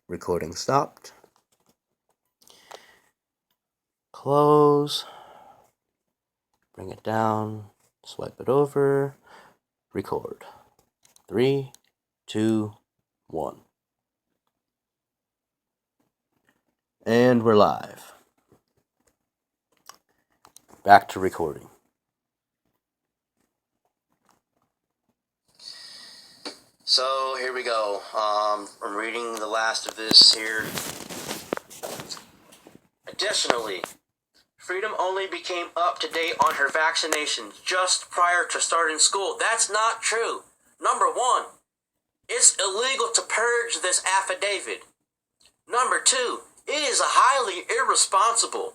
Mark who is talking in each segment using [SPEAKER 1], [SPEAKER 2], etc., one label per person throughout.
[SPEAKER 1] Recording stopped. Close. Bring it down. Swipe it over. Record. 3, 2, 1. And we're live. Back to recording. So here we go. I'm reading the last of this here. Additionally, Freedom only became up to date on her vaccinations just prior to starting school. That's not true. Number one, it's illegal to purge this affidavit. Number two, it is highly irresponsible.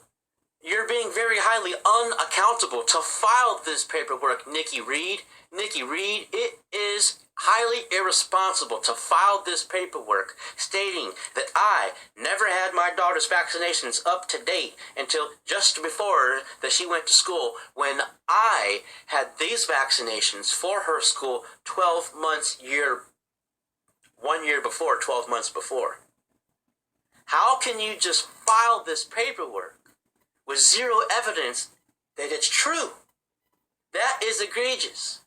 [SPEAKER 1] You're being very highly unaccountable to file this paperwork, Nikki Reed. Nikki Reed, it is highly irresponsible to file this paperwork stating that I never had my daughter's vaccinations up to date until just before that she went to school, when I had these vaccinations for her school 12 months 1 year before, 12 months before. How can you just file this paperwork with zero evidence that it's true? That is egregious.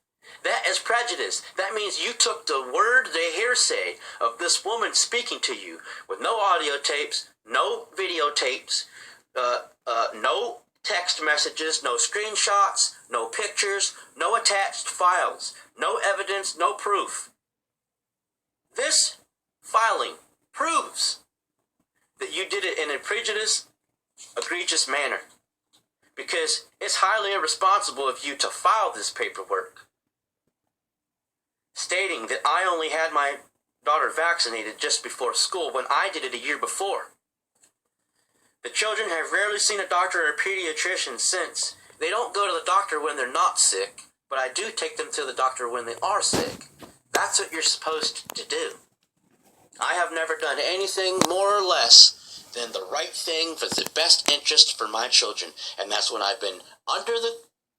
[SPEAKER 1] That is prejudice. That means you took the word, the hearsay of this woman speaking to you with no audio tapes, no videotapes, no text messages, no screenshots, no pictures, no attached files, no evidence, no proof. This filing proves that you did it in a egregious manner, because it's highly irresponsible of you to file this paperwork stating that I only had my daughter vaccinated just before school when I did it a year before. The children have rarely seen a doctor or a pediatrician since. They don't go to the doctor when they're not sick, but I do take them to the doctor when they are sick. That's what you're supposed to do. I have never done anything more or less than the right thing for the best interest for my children, and that's when I've been under the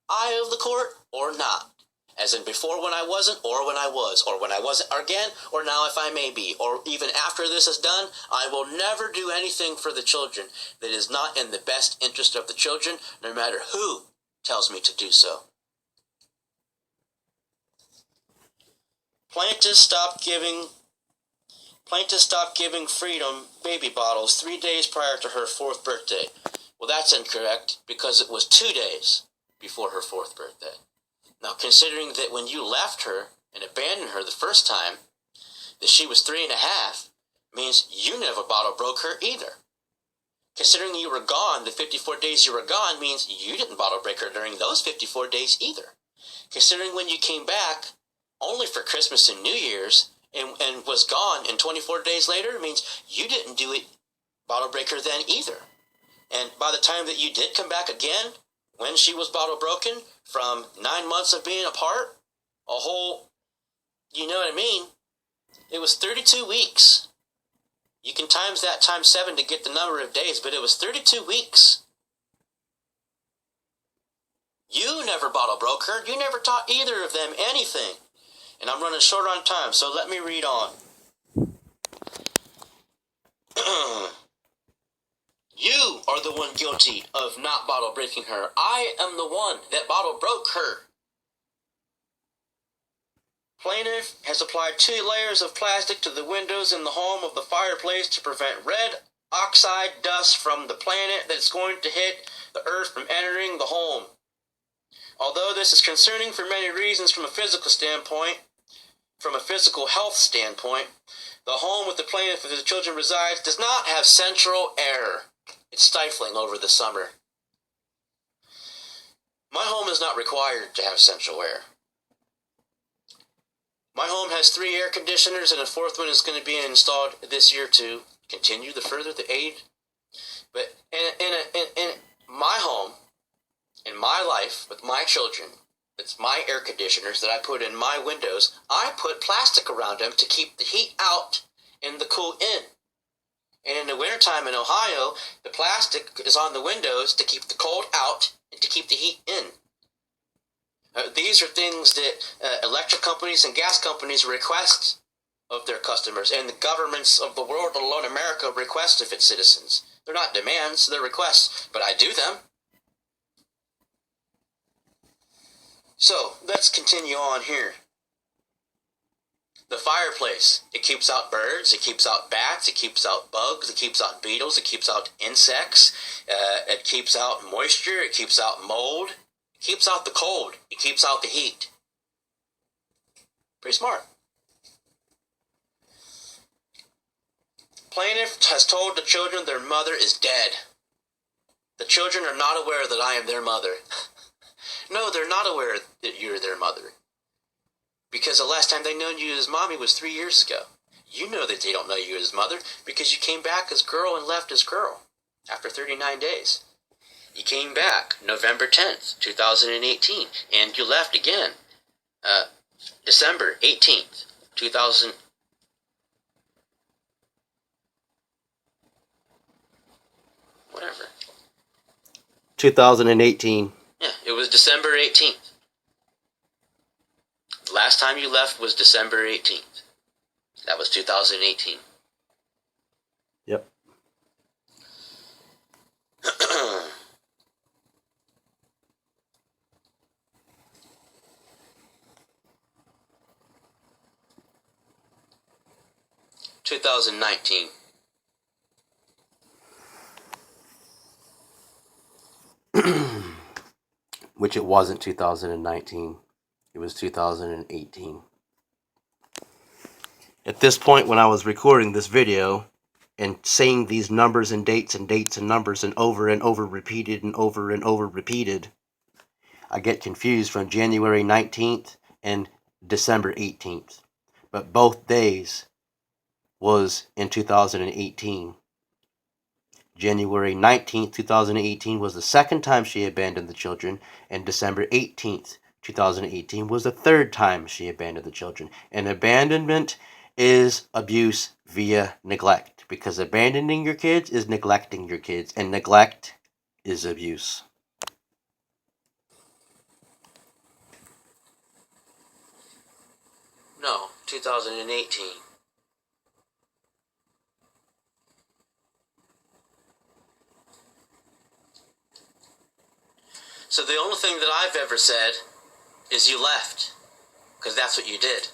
[SPEAKER 1] eye of the court or not. As in before when I wasn't, or when I was, or when I wasn't again, or now if I may be, or even after this is done. I will never do anything for the children that is not in the best interest of the children, no matter who tells me to do so. Plaintiffs stopped giving Freedom baby bottles 3 days prior to her 4th birthday. Well, that's incorrect, because it was 2 days before her 4th birthday. Now, considering that when you left her and abandoned her the first time, that she was 3.5, means you never bottle broke her either. Considering you were gone, the 54 days you were gone, means you didn't bottle break her during those 54 days either. Considering when you came back only for Christmas and New Year's, and was gone, and 24 days later means you didn't do it bottle breaker then either. And by the time that you did come back again, when she was bottle broken, from 9 months of being apart, a whole, you know what I mean, it was 32 weeks. You can times that times 7 to get the number of days, but it was 32 weeks. You never bottle broke her. You never taught either of them anything. And I'm running short on time, so let me read on. You are the one guilty of not bottle breaking her. I am the one that bottle broke her. Plaintiff has applied 2 layers of plastic to the windows in the home of the fireplace to prevent red oxide dust from the planet that's going to hit the earth from entering the home. Although this is concerning for many reasons from a physical health standpoint, the home with the plaintiff and the children resides does not have central air. It's stifling over the summer. My home is not required to have central air. My home has 3 air conditioners, and a 4th one is going to be installed this year to continue the aid. But in my home, in my life, with my children, it's my air conditioners that I put in my windows. I put plastic around them to keep the heat out and the cool in. And in the wintertime in Ohio, the plastic is on the windows to keep the cold out and to keep the heat in. These are things that electric companies and gas companies request of their customers, and the governments of the world, let alone America, request of its citizens. They're not demands, they're requests, but I do them. So, let's continue on here. The fireplace, it keeps out birds, it keeps out bats, it keeps out bugs, it keeps out beetles, it keeps out insects, it keeps out moisture, it keeps out mold, it keeps out the cold, it keeps out the heat. Pretty smart. Plaintiff has told the children their mother is dead. The children are not aware that I am their mother. No, they're not aware that you're their mother. Because the last time they known you as mommy was 3 years ago. You know that they don't know you as mother because you came back as girl and left as girl after 39 days. You came back November 10th, 2018, and you left again December 18th, 2000. Whatever. 2018. Yeah, it was December 18th. Last time you left was December 18th. That was 2018.
[SPEAKER 2] Yep.
[SPEAKER 1] $2019.
[SPEAKER 2] Which it wasn't 2019. It was 2018. At this point, when I was recording this video and saying these numbers and dates and numbers and over repeated and over repeated, I get confused from January 19th and December 18th. But both days was in 2018. January 19th, 2018 was the second time she abandoned the children, and December 18th, 2018 was the third time she abandoned the children. And abandonment is abuse via neglect, because abandoning your kids is neglecting your kids, and neglect is abuse.
[SPEAKER 1] No, 2018. So the only thing that I've ever said is you left, because that's what you did.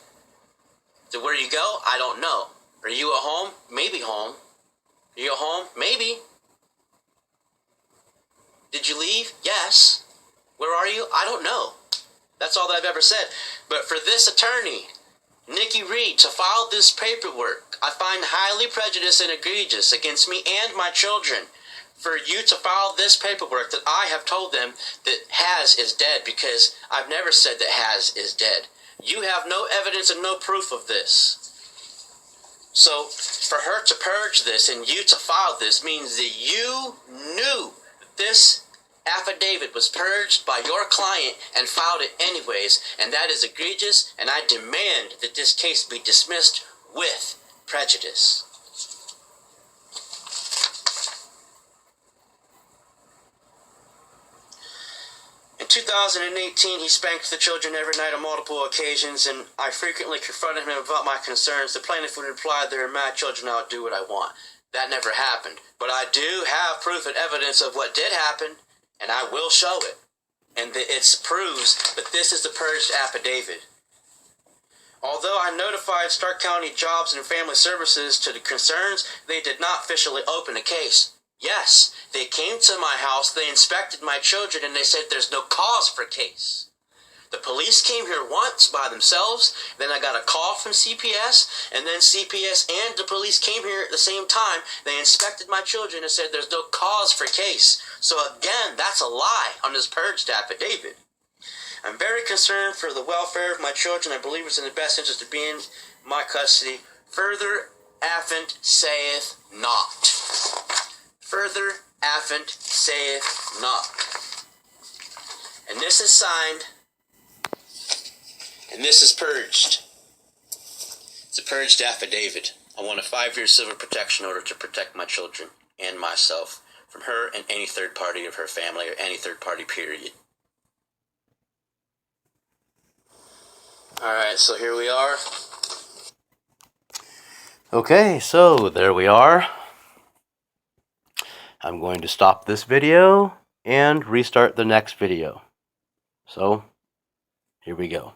[SPEAKER 1] So where you go, I don't know. Are you at home? Maybe home. Are you at home? Maybe. Did you leave? Yes. Where are you? I don't know. That's all that I've ever said. But for this attorney, Nikki Reed, to file this paperwork, I find highly prejudiced and egregious against me and my children. For you to file this paperwork that I have told them that Haz is dead, because I've never said that Haz is dead. You have no evidence and no proof of this. So for her to purge this and you to file this means that you knew that this affidavit was purged by your client and filed it anyways, and that is egregious, and I demand that this case be dismissed with prejudice. In 2018, he spanked the children every night on multiple occasions, and I frequently confronted him about my concerns. The plaintiff would reply, "They're my children, I'll do what I want." That never happened. But I do have proof and evidence of what did happen, and I will show it. And it proves that this is the purged affidavit. Although I notified Stark County Jobs and Family Services to the concerns, they did not officially open a case. Yes, they came to my house, they inspected my children, and they said there's no cause for case. The police came here once by themselves, then I got a call from CPS, and then CPS and the police came here at the same time. They inspected my children and said there's no cause for case. So again, that's a lie on this purged affidavit. I'm very concerned for the welfare of my children. I believe it's in the best interest to be in my custody. Further afferent saith not. Further afferent saith not. And this is signed, and this is purged. It's a purged affidavit. I want a 5-year civil protection order to protect my children and myself from her and any third party of her family or any third party, period. Alright, so here we are.
[SPEAKER 2] Okay, so there we are. I'm going to stop this video and restart the next video. So, here we go.